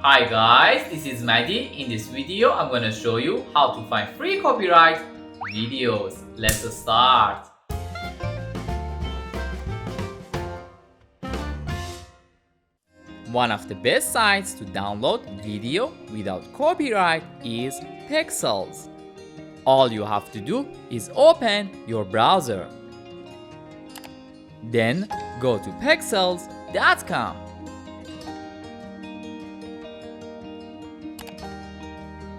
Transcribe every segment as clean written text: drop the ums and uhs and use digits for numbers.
Hi guys, this is Madi. In this video, I'm gonna show you how to find free copyright videos. Let's start. One of the best sites to download video without copyright is Pexels. All you have to do is open your browser. Then go to pexels.com.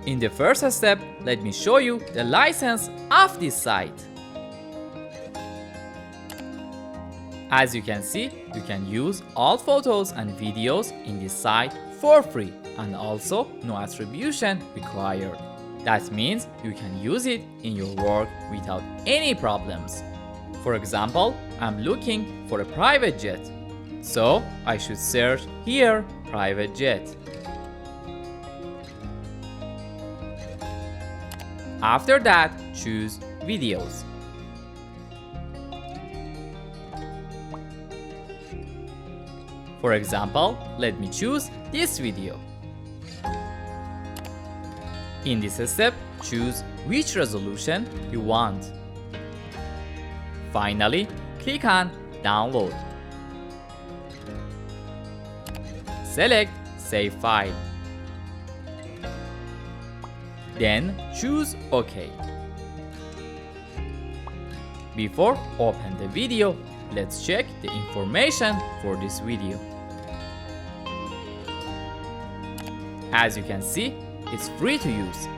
In the first step, let me show you the license of this site. As you can see, you can use all photos and videos in this site for free and also no attribution required. That means you can use it in your work without any problems. For example, I'm looking for a private jet. So I should search here private jet. After that, choose videos. For example, let me choose this video. In this step, choose which resolution you want. Finally, click on Download. Select Save File. Then choose OK. Before open the video, let's check the information for this video. As you can see, it's free to use.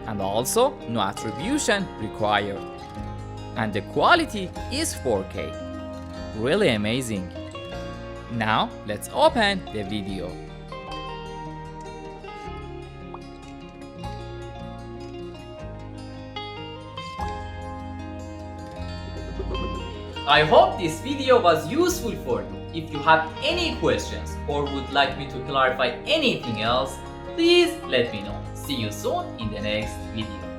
And also no attribution required. And the quality is 4K. Really amazing. Now let's open the video. I hope this video was useful for you. If you have any questions or would like me to clarify anything else, please let me know. See you soon in the next video.